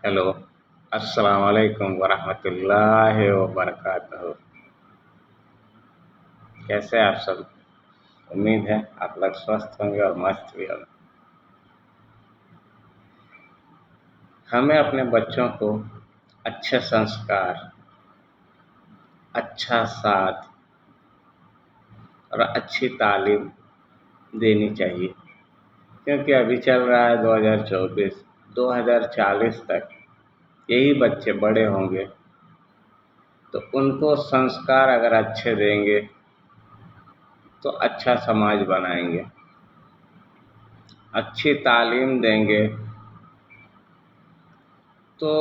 Hello, अस्सलाम वालेकुम वरहमतुल्लाहि वबरकातुहू। कैसे हैं आप सब? उम्मीद है आप लोग स्वस्थ होंगे और मस्त भी होंगे। हमें अपने बच्चों को अच्छे संस्कार, अच्छा साथ और अच्छी तालीम देनी चाहिए, क्योंकि अभी चल रहा है 2024, 2040 तक यही बच्चे बड़े होंगे, तो उनको संस्कार अगर अच्छे देंगे तो अच्छा समाज बनाएंगे। अच्छी तालीम देंगे तो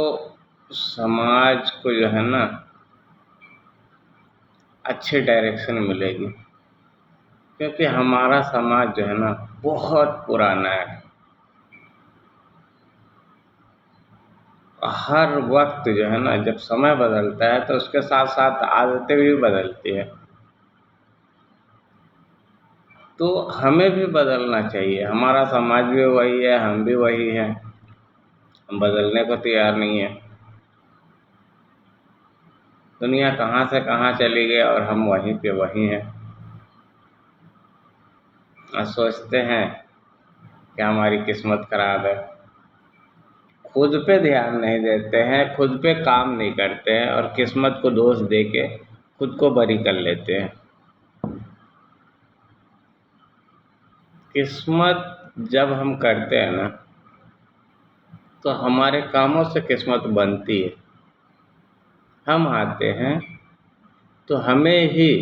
समाज को जो है ना अच्छी डायरेक्शन मिलेगी, क्योंकि हमारा समाज जो है ना बहुत पुराना है। हर वक्त जो है ना जब समय बदलता है तो उसके साथ साथ आदतें भी बदलती है, तो हमें भी बदलना चाहिए। हमारा समाज भी वही है, हम भी वही हैं, हम बदलने को तैयार नहीं है। दुनिया कहाँ से कहाँ चली गई और हम वहीं पे वहीं हैं। और सोचते हैं कि हमारी किस्मत खराब है, खुद पे ध्यान नहीं देते हैं, खुद पे काम नहीं करते हैं और किस्मत को दोष दे के खुद को बरी कर लेते हैं। किस्मत जब हम करते हैं ना तो हमारे कामों से किस्मत बनती है। हम आते हैं तो हमें ही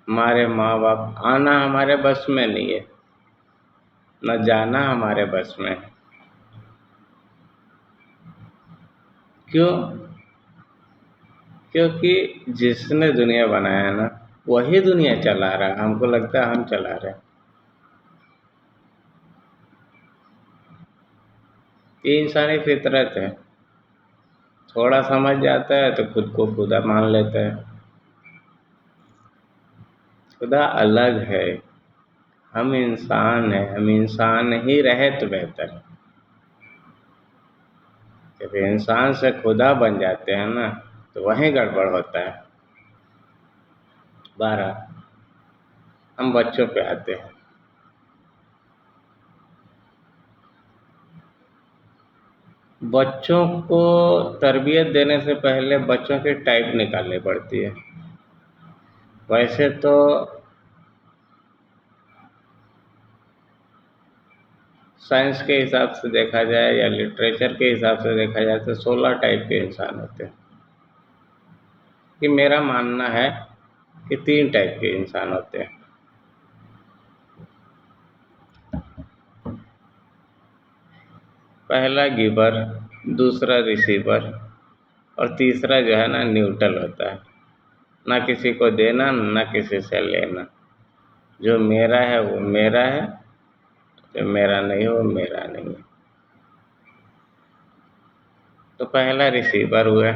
हमारे माँ बाप, आना हमारे बस में नहीं है, न जाना हमारे बस में है। क्यों? क्योंकि जिसने दुनिया बनाया ना वही दुनिया चला रहा है। हमको लगता है हम चला रहे हैं। ये इंसानी फितरत है। थोड़ा समझ जाता है तो खुद को खुदा मान लेता है। खुदा अलग है, हम इंसान हैं, हम इंसान ही रहे तो बेहतर है। जब इंसान से खुदा बन जाते हैं ना तो वहीं गड़बड़ होता है। 12 हम बच्चों पे आते हैं। बच्चों को तरबियत देने से पहले बच्चों की टाइप निकालनी पड़ती है। वैसे तो साइंस के हिसाब से देखा जाए या लिटरेचर के हिसाब से देखा जाए तो 16 टाइप के इंसान होते हैं। कि मेरा मानना है कि 3 टाइप के इंसान होते हैं। पहला गिवर, दूसरा रिसीवर और तीसरा जो है ना न्यूट्रल होता है। ना किसी को देना ना किसी से लेना। जो मेरा है वो मेरा है, जो मेरा नहीं है वो मेरा नहीं है। तो पहला रिसीवर हुआ,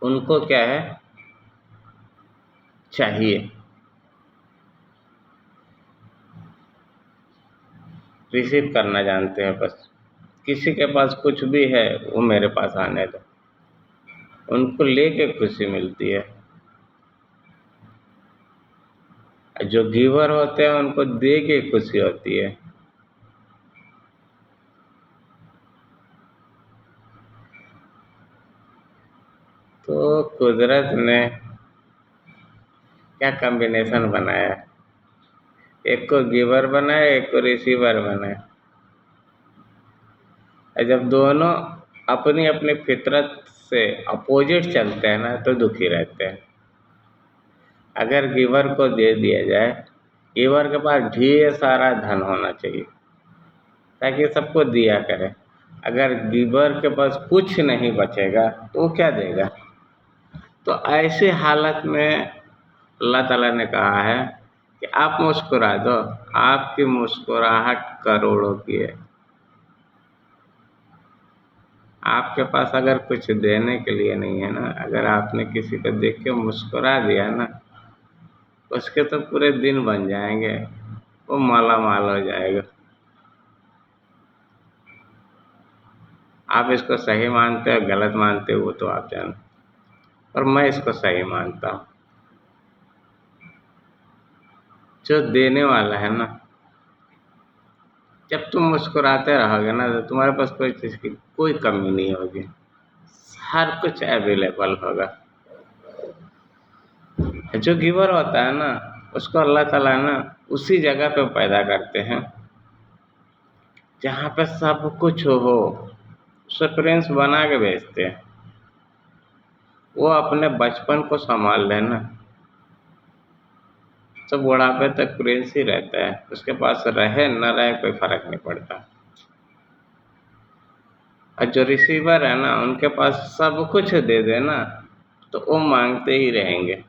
उनको क्या है चाहिए, रिसीव करना जानते हैं बस। किसी के पास कुछ भी है वो मेरे पास आने दो, उनको लेके खुशी मिलती है। जो गिवर होते हैं उनको दे के खुशी होती है। तो कुदरत ने क्या कॉम्बिनेशन बनाया, एक को गिवर बनाया एक को रिसीवर बनाया। जब दोनों अपनी अपनी फितरत से अपोजिट चलते हैं ना तो दुखी रहते हैं। अगर गिवर को दे दिया जाए, गिवर के पास ढेर सारा धन होना चाहिए ताकि सबको दिया करे। अगर गिवर के पास कुछ नहीं बचेगा तो वो क्या देगा? तो ऐसी हालत में अल्लाह ताला ने कहा है कि आप मुस्कुरा दो, आपकी मुस्कुराहट करोड़ों की है। आपके पास अगर कुछ देने के लिए नहीं है ना, अगर आपने किसी को देख के मुस्कुरा दिया ना, उसके तो पूरे दिन बन जाएंगे, वो माला माल हो जाएगा। आप इसको सही मानते हो गलत मानते हो वो तो आप जानो, और मैं इसको सही मानता हूँ। जो देने वाला है ना, जब तुम मुस्कुराते रहोगे ना तो तुम्हारे पास कोई चीज़ की कोई कमी नहीं होगी, हर कुछ अवेलेबल होगा। जो गिवर होता है ना, उसको अल्लाह ताला ना उसी जगह पे पैदा करते हैं जहाँ पे सब कुछ हो, उसे प्रिंस बना के भेजते हैं। वो अपने बचपन को संभाल लेना तो बुढ़ापे तक प्रिंस ही रहता है, उसके पास रहे न रहे कोई फर्क नहीं पड़ता। और जो रिसीवर है ना, उनके पास सब कुछ दे देना तो वो मांगते ही रहेंगे।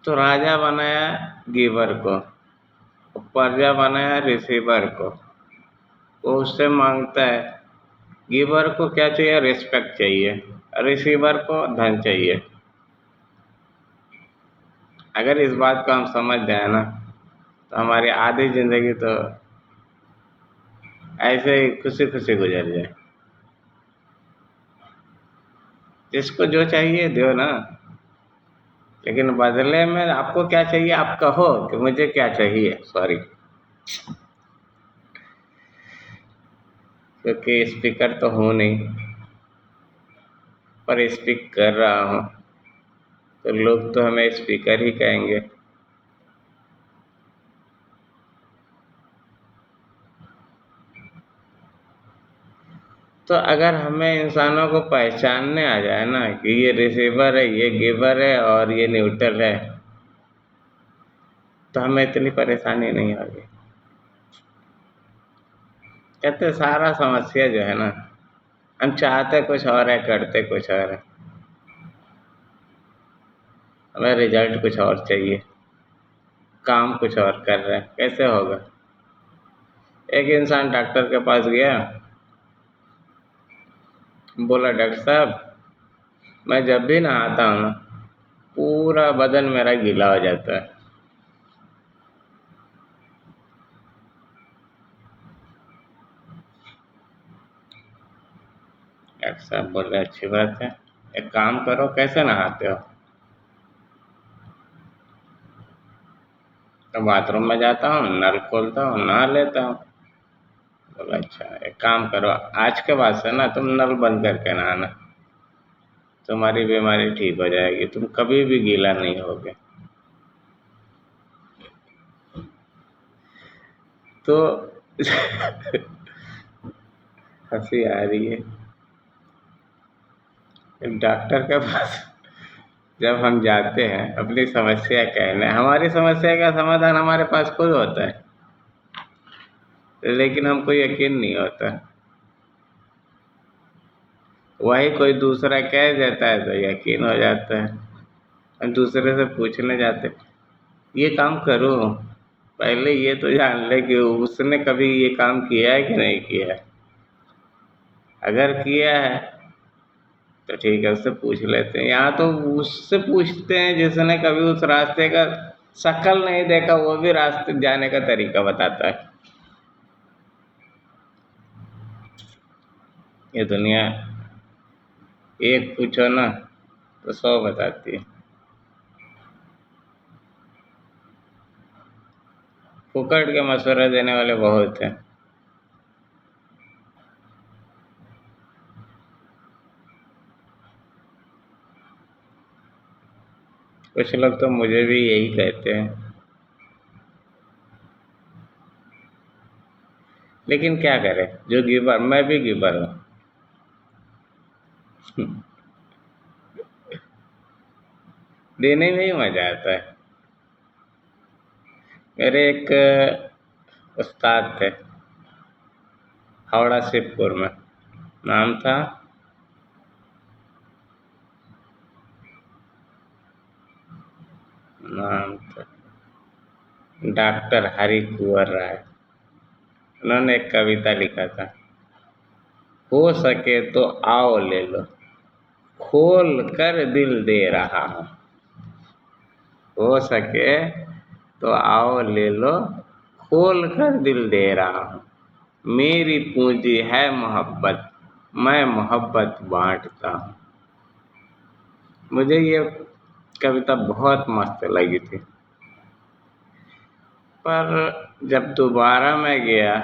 तो राजा बनाया गिवर को, प्रजा बनाया रिसीवर को। वो उससे मांगता है, गिवर को क्या चाहिए? रिस्पेक्ट चाहिए, रिसीवर को धन चाहिए। अगर इस बात को हम समझ जाए ना तो हमारी आधी जिंदगी तो ऐसे ही खुशी खुशी गुजर जाए। जिसको जो चाहिए दो ना, लेकिन बदले में आपको क्या चाहिए आप कहो कि मुझे क्या चाहिए। सॉरी, क्योंकि स्पीकर तो हूँ नहीं, पर स्पीक कर रहा हूँ तो लोग तो हमें स्पीकर ही कहेंगे। तो अगर हमें इंसानों को पहचानने आ जाए ना कि ये रिसीवर है, ये गिवर है और ये न्यूट्रल है, तो हमें इतनी परेशानी नहीं होगी। कहते सारा समस्या जो है ना, हम चाहते कुछ और है करते कुछ और है, हमें रिजल्ट कुछ और चाहिए, काम कुछ और कर रहे हैं, कैसे होगा? एक इंसान डॉक्टर के पास गया, बोला डॉक्टर साहब मैं जब भी नहाता हूँ ना पूरा बदन मेरा गीला हो जाता है। डॉक्टर साहब बोले अच्छी बात है, एक काम करो कैसे नहाते हो? तो बाथरूम में जाता हूँ, नल खोलता हूँ, नहा लेता हूँ। बोला अच्छा एक काम करो, आज के बाद से ना तुम नल बंद करके नहाना, तुम्हारी बीमारी ठीक हो जाएगी, तुम कभी भी गीला नहीं होगे। तो हंसी आ रही है। डॉक्टर के पास जब हम जाते हैं अपनी समस्या कहने, हमारी समस्या का समाधान हमारे पास खुद होता है, लेकिन हमको यकीन नहीं होता। वही कोई दूसरा कह देता है तो यकीन हो जाता है। हम दूसरे से पूछने जाते, ये काम करो, पहले ये तो जान ले कि उसने कभी ये काम किया है कि नहीं किया है। अगर किया है तो ठीक है, उससे पूछ लेते हैं। यहाँ तो उससे पूछते हैं जिसने कभी उस रास्ते का शक्ल नहीं देखा, वो भी रास्ते जाने का तरीका बताता है। ये दुनिया एक पूछो ना तो 100 बताती है। फुकट के मशवरे देने वाले बहुत हैं। कुछ लोग तो मुझे भी यही कहते हैं, लेकिन क्या करें, जो गिवर, मैं भी गिवर हूँ। देने में ही मजा आता है। मेरे एक उस्ताद थे हावड़ा शिवपुर में, नाम था नाम था डॉक्टर हरि कुंवर राय। उन्होंने एक कविता लिखा था, हो सके तो आओ ले लो, खोल कर दिल दे रहा हूँ। हो सके तो आओ ले लो, खोल कर दिल दे रहा हूँ। मेरी पूंजी है मोहब्बत, मैं मोहब्बत बांटता हूँ। मुझे ये कविता बहुत मस्त लगी थी, पर जब दोबारा मैं गया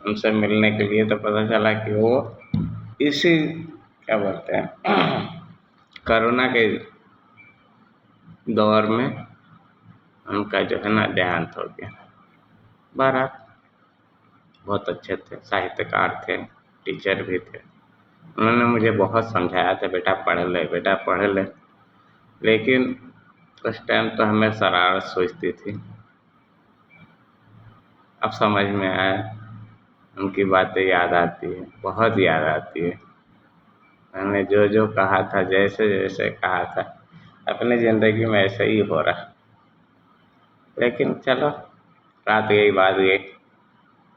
उनसे मिलने के लिए तो पता चला कि वो इसी क्या बोलते हैं कोरोना के दौर में उनका जो है ना देहांत हो गया। बहरहाल बहुत अच्छे थे, साहित्यकार थे, टीचर भी थे। उन्होंने मुझे बहुत समझाया था, बेटा पढ़ ले, बेटा पढ़ ले। लेकिन उस टाइम तो हमें शरारत सोचती थी। अब समझ में आया, उनकी बातें याद आती है, बहुत याद आती है। मैंने जो जो कहा था, जैसे जैसे कहा था, अपनी ज़िंदगी में ऐसे ही हो रहा। लेकिन चलो, रात गई बात गई,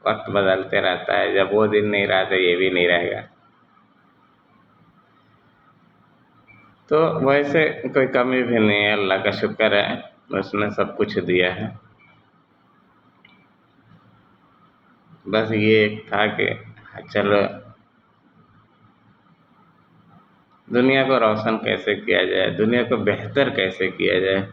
वक्त बदलते रहता है। जब वो दिन नहीं रहा तो ये भी नहीं रहेगा। तो वैसे कोई कमी भी नहीं है, अल्लाह का शुक्र है, उसने सब कुछ दिया है। बस ये एक था कि चलो दुनिया को रोशन कैसे किया जाए, दुनिया को बेहतर कैसे किया जाए।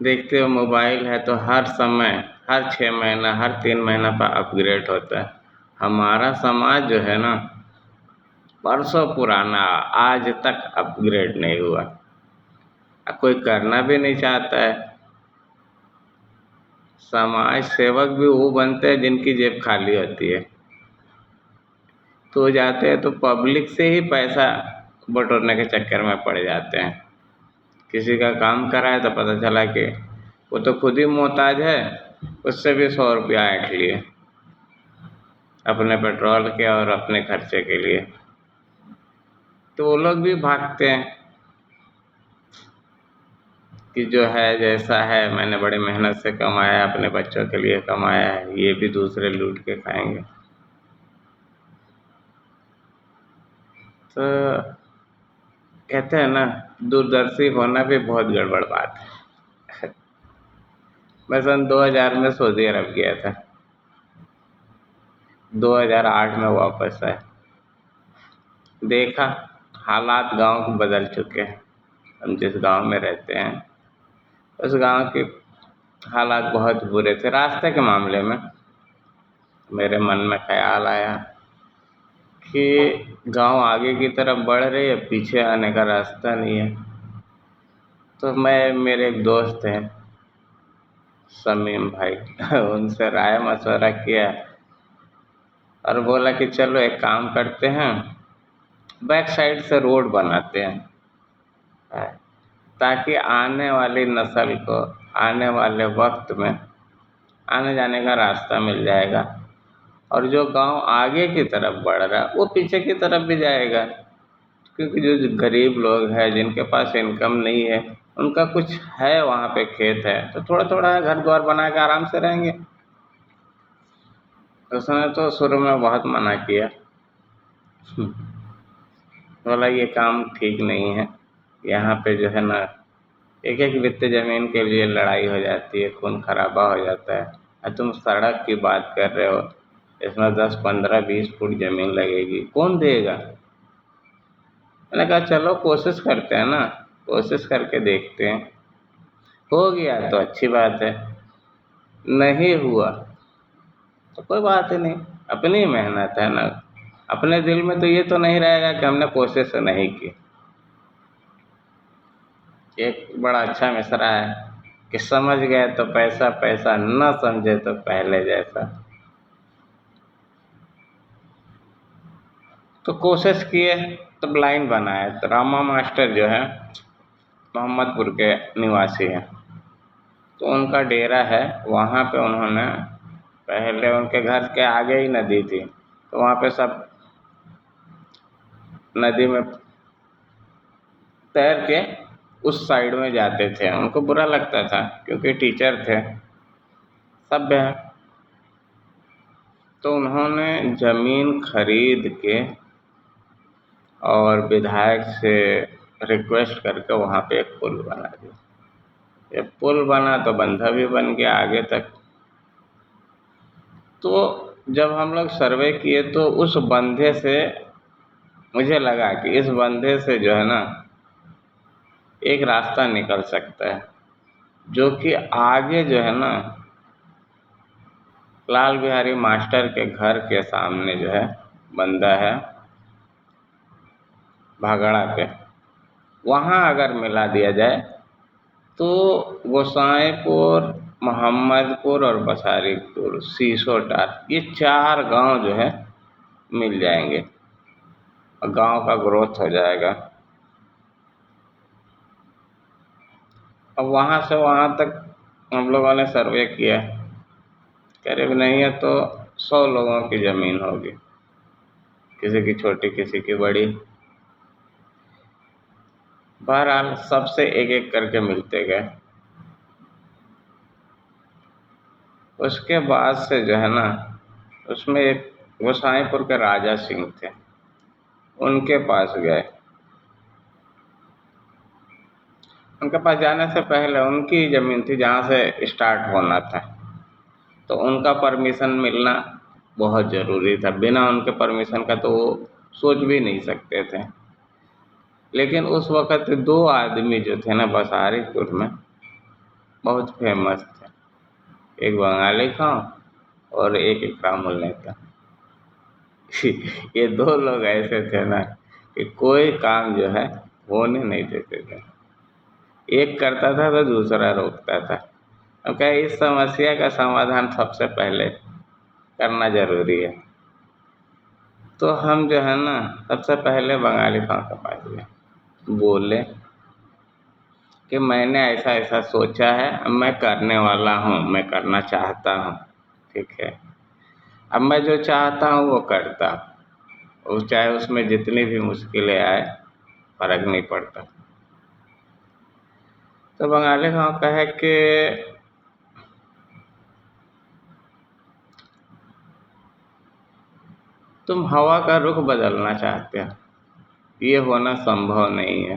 देखते हो मोबाइल है तो हर समय, हर 6 महीना, हर 3 महीना पर अपग्रेड होता है। हमारा समाज जो है ना, बरसों पुराना, आज तक अपग्रेड नहीं हुआ। कोई करना भी नहीं चाहता है। समाज सेवक भी वो बनते हैं जिनकी जेब खाली होती है, तो जाते हैं तो पब्लिक से ही पैसा बटोरने के चक्कर में पड़ जाते हैं। किसी का काम कराए तो पता चला कि वो तो खुद ही मोहताज है, उससे भी 100 रुपया ऐंठ लिए अपने पेट्रोल के और अपने खर्चे के लिए। तो वो लोग भी भागते हैं कि जो है जैसा है, मैंने बड़ी मेहनत से कमाया, अपने बच्चों के लिए कमाया है, ये भी दूसरे लूट के खाएंगे। तो कहते हैं ना, दूरदर्शी होना भी बहुत गड़बड़ बात है। मैं सन 2000 में सऊदी अरब गया था, 2008 में वापस आया। देखा हालात गांव के बदल चुके हैं। हम जिस गांव में रहते हैं उस गांव के हालात बहुत बुरे थे। रास्ते के मामले में मेरे मन में ख्याल आया कि गांव आगे की तरफ बढ़ रही है, पीछे आने का रास्ता नहीं है। तो मैं, मेरे एक दोस्त हैं शमीम भाई, उनसे राय मशवरा किया और बोला कि चलो एक काम करते हैं, बैक साइड से रोड बनाते हैं, ताकि आने वाली नस्ल को आने वाले वक्त में आने जाने का रास्ता मिल जाएगा, और जो गांव आगे की तरफ बढ़ रहा है वो पीछे की तरफ भी जाएगा। क्योंकि जो गरीब लोग हैं जिनके पास इनकम नहीं है, उनका कुछ है वहाँ पे खेत है, तो थोड़ा थोड़ा घर द्वार बना के आराम से रहेंगे। उसने तो शुरू में बहुत मना किया, बोला ये काम ठीक नहीं है, यहाँ पे जो है ना एक एक बित्ते ज़मीन के लिए लड़ाई हो जाती है, खून खराबा हो जाता है। और तुम सड़क की बात कर रहे हो, इसमें 10, 15, 20 फुट ज़मीन लगेगी, कौन देगा? मैंने कहा चलो कोशिश करते हैं ना, कोशिश करके देखते हैं, हो गया तो अच्छी बात है, नहीं हुआ तो कोई बात ही नहीं, अपनी मेहनत है ना। अपने दिल में तो ये तो नहीं रहेगा कि हमने कोशिश नहीं की। एक बड़ा अच्छा मिसरा है कि समझ गए तो पैसा पैसा, न समझे तो पहले जैसा। तो कोशिश किए, तो लाइन बनाए। तो रामा मास्टर जो है मोहम्मदपुर के निवासी हैं, तो उनका डेरा है, वहाँ पे उन्होंने पहले उनके घर के आगे ही नदी थी, तो वहाँ पे सब नदी में तैर के उस साइड में जाते थे। उनको बुरा लगता था क्योंकि टीचर थे, सभ्य हैं। तो उन्होंने ज़मीन खरीद के और विधायक से रिक्वेस्ट करके वहाँ पे एक पुल बना दिया। ये पुल बना तो बंधा भी बन गया आगे तक। तो जब हम लोग सर्वे किए तो उस बंधे से मुझे लगा कि इस बंधे से जो है ना एक रास्ता निकल सकता है, जो कि आगे जो है ना लाल बिहारी मास्टर के घर के सामने जो है बंधा है भागड़ा पे, वहाँ अगर मिला दिया जाए तो गोसाईपुर, मोहम्मदपुर और बसारीपुर, सीसोटार, ये 4 गांव जो है मिल जाएंगे और गांव का ग्रोथ हो जाएगा। अब वहाँ से वहाँ तक हम लोगों ने सर्वे किया, करीब नहीं है तो 100 लोगों की ज़मीन होगी, किसी की छोटी किसी की बड़ी। बहरहाल सबसे एक एक करके मिलते गए। उसके बाद से जो है ना उसमें एक गोसाईपुर के राजा सिंह थे, उनके पास गए। उनके पास जाने से पहले उनकी ज़मीन थी जहाँ से स्टार्ट होना था, तो उनका परमिशन मिलना बहुत ज़रूरी था। बिना उनके परमिशन का तो वो सोच भी नहीं सकते थे। लेकिन उस वक़्त 2 आदमी जो थे ना बसारीपुर में बहुत फेमस थे, एक बंगाली खां और एक इकरामुल नेता। ये 2 लोग ऐसे थे ना कि कोई काम जो है होने नहीं देते थे। एक करता था तो दूसरा रोकता था। अब क्या इस समस्या का समाधान सबसे पहले करना ज़रूरी है। तो हम जो है ना सबसे पहले बंगाली खां के पास गए, बोले कि मैंने ऐसा ऐसा सोचा है, अब मैं करने वाला हूँ, मैं करना चाहता हूँ, ठीक है। अब मैं जो चाहता हूँ वो करता हूँ, चाहे उसमें जितनी भी मुश्किलें आए फ़र्क नहीं पड़ता। तो बंगाली खां कहे कि तुम हवा का रुख बदलना चाहते हो, ये होना संभव नहीं है,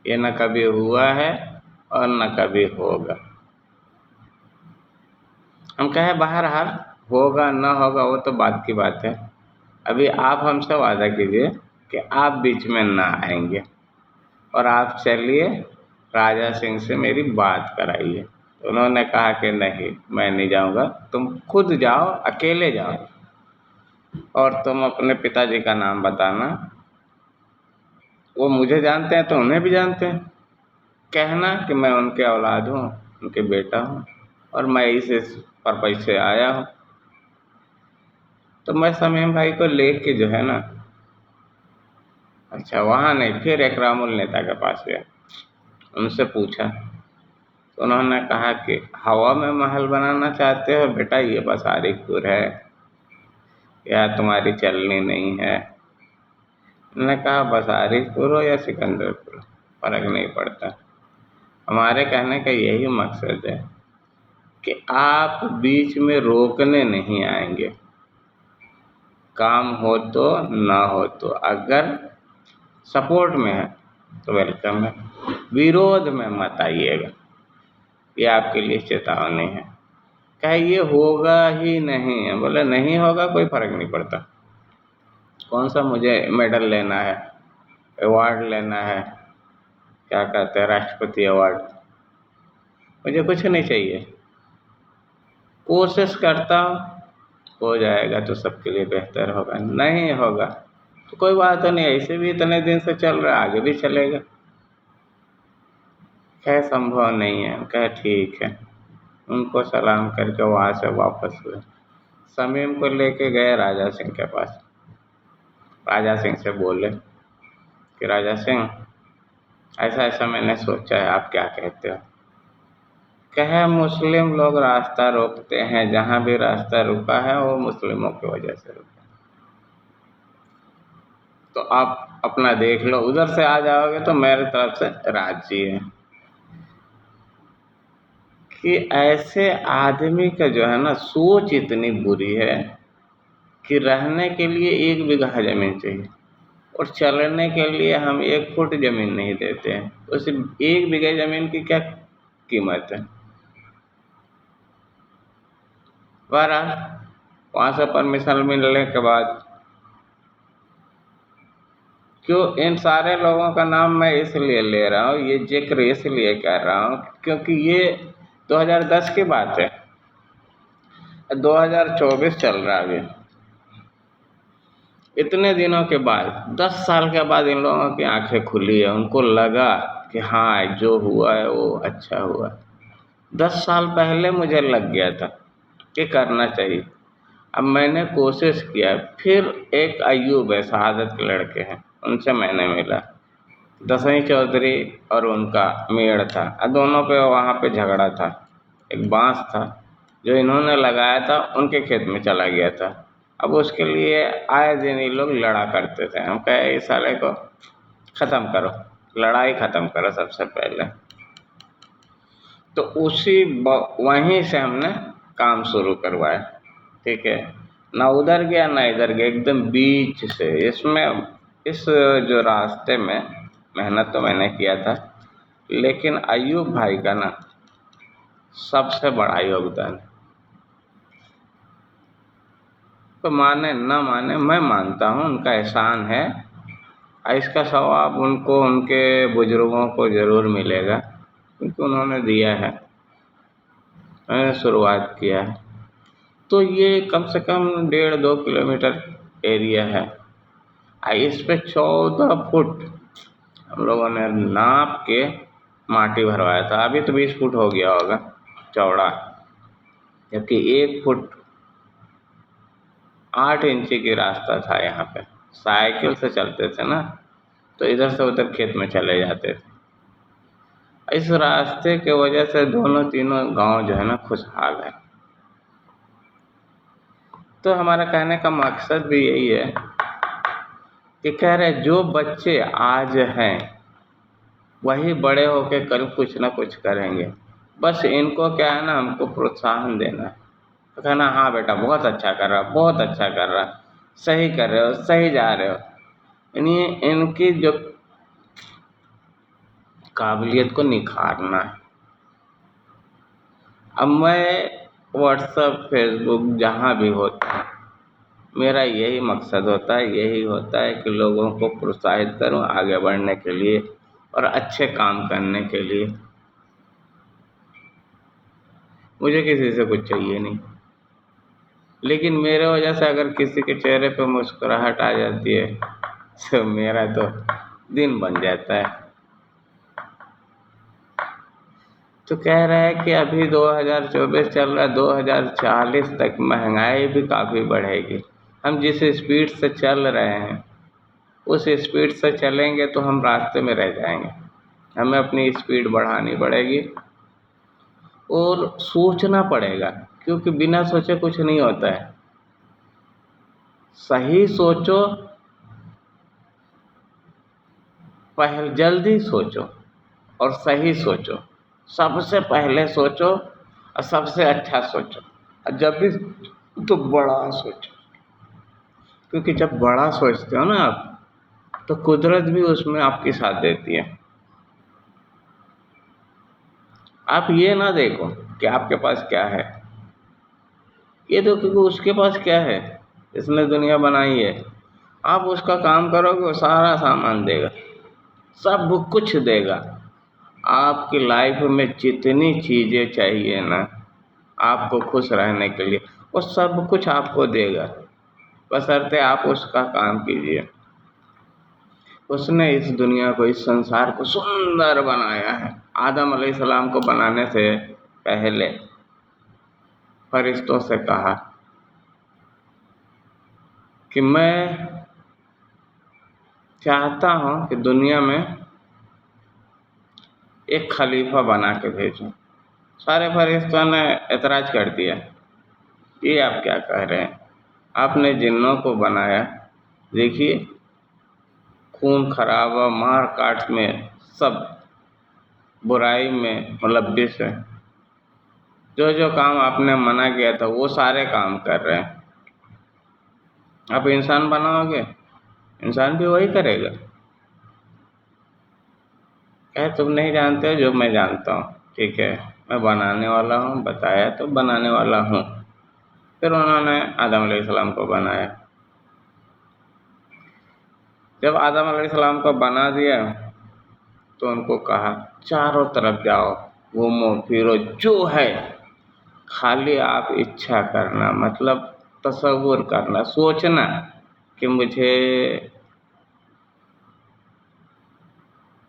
ये न कभी हुआ है और न कभी होगा। हम कहे बहरहाल होगा न होगा वो तो बात की बात है, अभी आप हमसे वादा कीजिए कि आप बीच में ना आएंगे और आप चलिए राजा सिंह से मेरी बात कराइए। तो उन्होंने कहा कि नहीं, मैं नहीं जाऊंगा, तुम खुद जाओ, अकेले जाओ और तुम अपने पिताजी का नाम बताना, वो मुझे जानते हैं तो उन्हें भी जानते हैं, कहना कि मैं उनके औलाद हूँ, उनके बेटा हूँ और मैं इस पर्पज से आया हूँ। तो मैं शमीम भाई को लेके जो है ना, अच्छा वहाँ नहीं, फिर इकरामुल नेता के पास गया, उनसे पूछा तो उन्होंने कहा कि हवा में महल बनाना चाहते हो बेटा, ये बसारीपुर है, या तुम्हारी चलनी नहीं है। उन्होंने कहा बसारीपुर हो या सिकंदरपुर फ़र्क नहीं पड़ता, हमारे कहने का यही मकसद है कि आप बीच में रोकने नहीं आएंगे, काम हो तो ना हो तो, अगर सपोर्ट में है तो वेलकम है, विरोध में मत आइएगा, ये आपके लिए चेतावनी है। कहे ये होगा ही नहीं है। बोले नहीं होगा, कोई फ़र्क नहीं पड़ता, कौन सा मुझे मेडल लेना है, अवार्ड लेना है, क्या कहते हैं राष्ट्रपति अवार्ड, मुझे कुछ नहीं चाहिए, कोशिश करता हूँ, हो जाएगा तो सबके लिए बेहतर होगा, नहीं होगा तो कोई बात नहीं, ऐसे भी इतने दिन से चल रहा है, आगे भी चलेगा, खैर संभव नहीं है। कहे ठीक है। उनको सलाम करके वहाँ से वापस हुए, शमीम को लेके गए राजा सिंह के पास। राजा सिंह से बोले कि राजा सिंह ऐसा ऐसा मैंने सोचा है, आप क्या कहते हो। कहे मुस्लिम लोग रास्ता रोकते हैं, जहाँ भी रास्ता रुका है वो मुस्लिमों की वजह से रुका, तो आप अपना देख लो, उधर से आ जाओगे तो मेरे तरफ से राजी है। कि ऐसे आदमी का जो है ना सोच इतनी बुरी है कि रहने के लिए 1 बीघा ज़मीन चाहिए और चलने के लिए हम 1 फुट ज़मीन नहीं देते हैं, तो सिर्फ 1 बीघा ज़मीन की क्या कीमत है। बहरहाल वहाँ से परमिशन मिलने के बाद, क्यों इन सारे लोगों का नाम मैं इसलिए ले रहा हूँ, ये जिक्र इसलिए कर रहा हूँ क्योंकि ये 2010 की बात है, 2024 चल रहा है अभी। इतने दिनों के बाद, 10 साल के बाद इन लोगों की आंखें खुली है, उनको लगा कि हाँ जो हुआ है वो अच्छा हुआ। 10 साल पहले मुझे लग गया था कि करना चाहिए। अब मैंने कोशिश किया, फिर एक अय्यूब है, शहादत के लड़के हैं, उनसे मैंने मिला। दसवीं चौधरी और उनका मेड़ था, दोनों पे वहाँ पे झगड़ा था। एक बांस था जो इन्होंने लगाया था, उनके खेत में चला गया था। अब उसके लिए आए दिन ये लोग लड़ा करते थे। हम कहे इस साले को ख़त्म करो, लड़ाई ख़त्म करो सबसे पहले। तो वहीं से हमने काम शुरू करवाया, ठीक है। ना उधर गया ना इधर गया, एकदम बीच से। इस जो रास्ते में मेहनत तो मैंने किया था, लेकिन अय्यूब भाई का ना सबसे बड़ा योगदान है। तो माने ना माने, मैं मानता हूँ उनका एहसान है, इसका सवाब उनको उनके बुजुर्गों को ज़रूर मिलेगा, क्योंकि उन्होंने दिया है, मैंने शुरुआत किया है। तो ये कम से कम 1.5-2 किलोमीटर एरिया है। इस पे 14 फुट हम लोगों ने नाप के माटी भरवाया था। अभी तो 20 फुट हो गया होगा चौड़ा, जबकि 1 फुट 8 इंची की रास्ता था यहाँ पे। साइकिल से चलते थे ना, तो इधर से उधर खेत में चले जाते थे। इस रास्ते के वजह से दोनों तीनों गांव जो है ना खुशहाल है। तो हमारा कहने का मकसद भी यही है कि कह रहे जो बच्चे आज हैं वही बड़े होके कल कुछ ना कुछ करेंगे। बस इनको क्या है ना, हमको प्रोत्साहन देना है, तो कहना हाँ बेटा बहुत अच्छा कर रहा, बहुत अच्छा कर रहा, सही कर रहे हो, सही जा रहे हो। यानी इनकी जो काबिलियत को निखारना है। अब मैं व्हाट्सएप, फेसबुक जहाँ भी होता है, मेरा यही मकसद होता है, यही होता है कि लोगों को प्रोत्साहित करूं आगे बढ़ने के लिए और अच्छे काम करने के लिए। मुझे किसी से कुछ चाहिए नहीं, लेकिन मेरे वजह से अगर किसी के चेहरे पे मुस्कुराहट आ जाती है तो मेरा तो दिन बन जाता है। तो कह रहा है कि अभी 2024 चल रहा है, 2040 तक महंगाई भी काफ़ी बढ़ेगी। हम जिस स्पीड से चल रहे हैं उस स्पीड से चलेंगे तो हम रास्ते में रह जाएंगे। हमें अपनी स्पीड बढ़ानी पड़ेगी और सोचना पड़ेगा, क्योंकि बिना सोचे कुछ नहीं होता है। सही सोचो, पहले जल्दी सोचो और सही सोचो। सबसे पहले सोचो और सबसे अच्छा सोचो, और जब भी तो बड़ा सोचो, क्योंकि जब बड़ा सोचते हो ना आप, तो कुदरत भी उसमें आपकी साथ देती है। आप ये ना देखो कि आपके पास क्या है, ये देखो कि उसके पास क्या है, इसने दुनिया बनाई है। आप उसका काम करोगे, वो सारा सामान देगा, सब कुछ देगा। आपकी लाइफ में जितनी चीज़ें चाहिए ना आपको खुश रहने के लिए, वो सब कुछ आपको देगा, बशर्ते आप उसका काम कीजिए। उसने इस दुनिया को, इस संसार को सुंदर बनाया है। आदम अलैहिस्सलाम को बनाने से पहले फरिश्तों से कहा कि मैं चाहता हूँ कि दुनिया में एक खलीफा बना के भेजूँ। सारे फरिश्तों ने एतराज़ कर दिया, ये आप क्या कह रहे हैं, आपने जिन्नों को बनाया, देखिए खून खराबा मार काट में सब बुराई में मुलव्विस है। जो जो काम आपने मना किया था वो सारे काम कर रहे हैं। आप इंसान बनाओगे, इंसान भी वही करेगा। तुम नहीं जानते हो जो मैं जानता हूँ। ठीक है, मैं बनाने वाला हूँ, बताया तो बनाने वाला हूँ। फिर उन्होंने आदम अलैहिस्सलाम को बनाया। जब आदम अलैहिस्सलाम को बना दिया तो उनको कहा चारों तरफ जाओ, घूमो फिरो, जो है खाली आप इच्छा करना, मतलब तसव्वुर करना, सोचना कि मुझे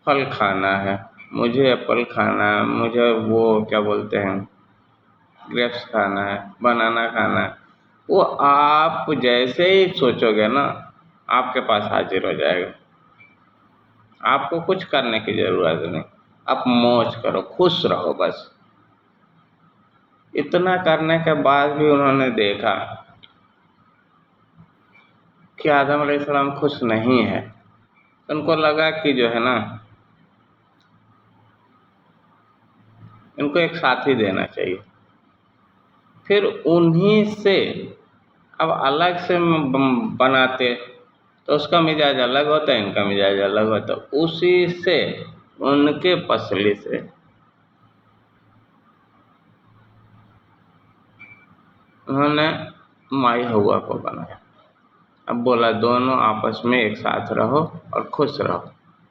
फल खाना है, मुझे एप्पल खाना है, मुझे वो क्या बोलते हैं ग्रेप्स खाना है, बनाना खाना है। वो आप जैसे ही सोचोगे ना, आपके पास हाजिर हो जाएगा। आपको कुछ करने की ज़रूरत नहीं, आप मौज करो, खुश रहो बस। इतना करने के बाद भी उन्होंने देखा कि आदम अलैहिस्सलाम खुश नहीं है। उनको लगा कि जो है ना, इनको एक साथी देना चाहिए। फिर उन्हीं से अब अलग से बनाते तो उसका मिजाज अलग होता है, इनका मिजाज अलग होता है। उसी से उनके पसली से उन्होंने माई हव्वा को बनाया। अब बोला दोनों आपस में एक साथ रहो और खुश रहो,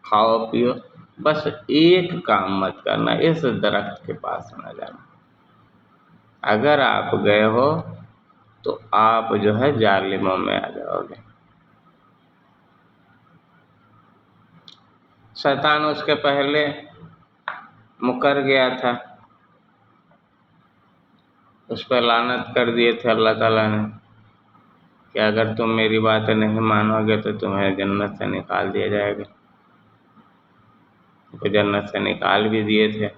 खाओ पियो, बस एक काम मत करना, इस दरख्त के पास न जाना। अगर आप गए हो तो आप जो है जालिमों में आ जाओगे। शैतान उसके पहले मुकर गया था, उस पर लानत कर दिए थे अल्लाह ताला ने कि अगर तुम मेरी बातें नहीं मानोगे तो तुम्हें जन्नत से निकाल दिया जाएगा। तो जन्नत से निकाल भी दिए थे,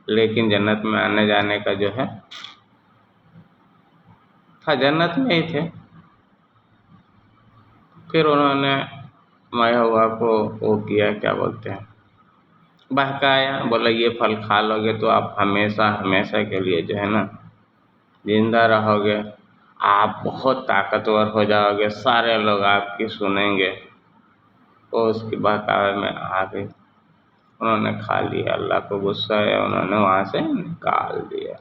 लेकिन जन्नत में आने जाने का जो है था, जन्नत में ही थे। फिर उन्होंने माया हुआ को वो किया, क्या बोलते हैं, बहकाया। बोला ये फल खा लोगे तो आप हमेशा हमेशा के लिए जो है ना जिंदा रहोगे, आप बहुत ताकतवर हो जाओगे, सारे लोग आपकी सुनेंगे। तो उसके बहकावे में आ गए, उन्होंने खा लिया। अल्लाह को गुस्सा है, उन्होंने वहाँ से निकाल दिया।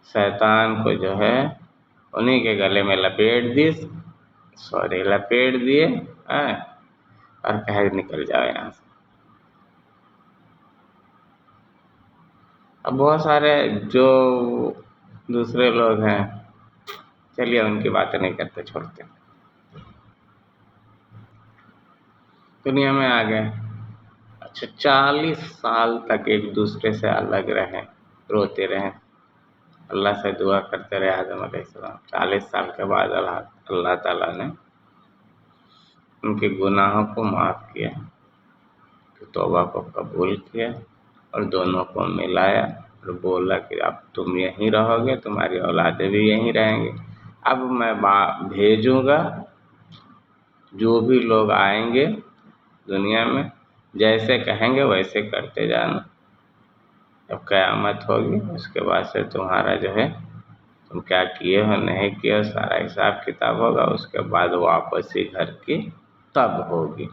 शैतान को जो है उन्हीं के गले में लपेट दिए हैं, और कहे निकल जाओ यहाँ से। अब बहुत सारे जो दूसरे लोग हैं, चलिए उनकी बातें नहीं करते, छोड़ते, दुनिया में आ गए। अच्छा, 40 साल तक एक दूसरे से अलग रहे, रोते रहे, अल्लाह से दुआ करते रहे आदम अलैहिस्सलाम। 40 साल के बाद अल्लाह ताला ने उनके गुनाहों को माफ़ किया, तौबा को कबूल किया और दोनों को मिलाया और बोला कि अब तुम यहीं रहोगे, तुम्हारी औलादें भी यहीं रहेंगी। अब मैं भेजूँगा, जो भी लोग आएंगे दुनिया में जैसे कहेंगे वैसे करते जाना। जब क़यामत होगी उसके बाद से तुम्हारा जो है तुम क्या किए हो नहीं किए हो सारा हिसाब किताब होगा। उसके बाद वापसी घर की तब होगी।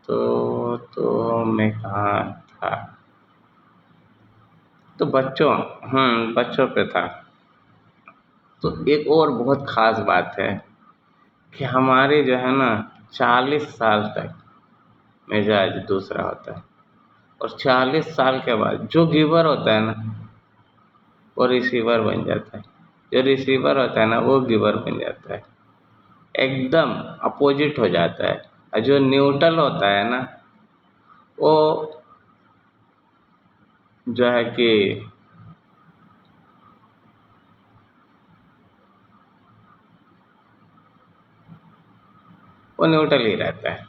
तो मैं कहाँ था, तो बच्चों पे था। तो एक और बहुत ख़ास बात है कि हमारे जो है ना 40 साल तक मिजाज दूसरा होता है, और 40 साल के बाद जो गिवर होता है ना वो रिसीवर बन जाता है, जो रिसीवर होता है ना वो गिवर बन जाता है, एकदम अपोजिट हो जाता है। और जो न्यूट्रल होता है ना वो जो है कि वो न्यूट्रल ही रहता है।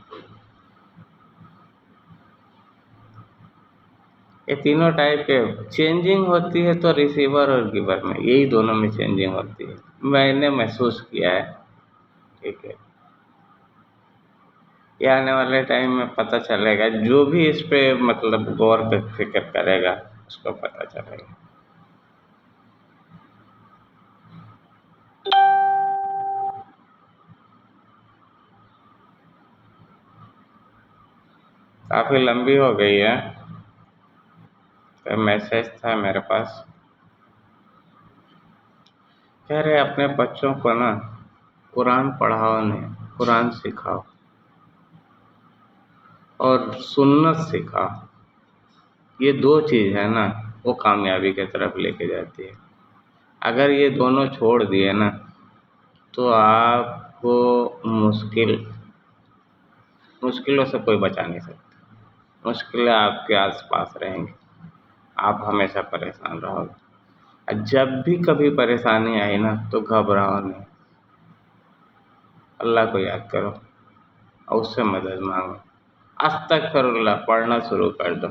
ये तीनों टाइप के चेंजिंग होती है तो रिसीवर और गिवर में, यही दोनों में चेंजिंग होती है, मैंने महसूस किया है। ठीक है, ये आने वाले टाइम में पता चलेगा, जो भी इस पे मतलब गौर फिक्र करेगा उसको पता चलेगा। काफ़ी लंबी हो गई है। तो मैसेज था मेरे पास, कह रहे अपने बच्चों को ना कुरान पढ़ाओ नहीं, कुरान सिखाओ और सुन्नत सिखाओ। ये दो चीज़ है ना, वो कामयाबी की तरफ लेके जाती है। अगर ये दोनों छोड़ दिए ना तो आपको मुश्किलों से कोई बचा नहीं सकता। मुश्किलें आपके आसपास रहेंगी, आप हमेशा परेशान रहोगे। और जब भी कभी परेशानी आई ना तो घबराओ नहीं, अल्लाह को याद करो और उससे मदद मांगो। अस्तगफिरुल्लाह पढ़ना शुरू कर दो।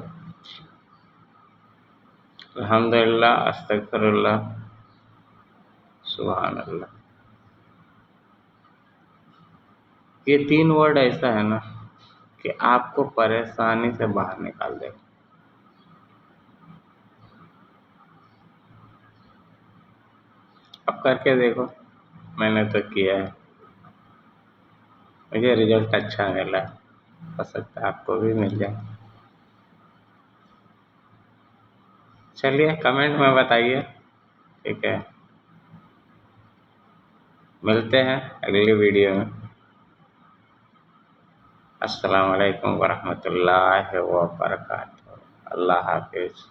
अल्हम्दुलिल्लाह, अस्तगफिरुल्लाह, सुभान अल्लाह। ये 3 वर्ड ऐसा है ना कि आपको परेशानी से बाहर निकाल देगा। अब करके देखो, मैंने तो किया है, मुझे रिजल्ट अच्छा मिला है, हो सकता है आपको भी मिल जाए। चलिए कमेंट में बताइए, ठीक है। मिलते हैं अगली वीडियो में। अस्सलाम वालेकुम वरहमतुल्लाहि व बरकातुहू। अल्लाह हाफिज़।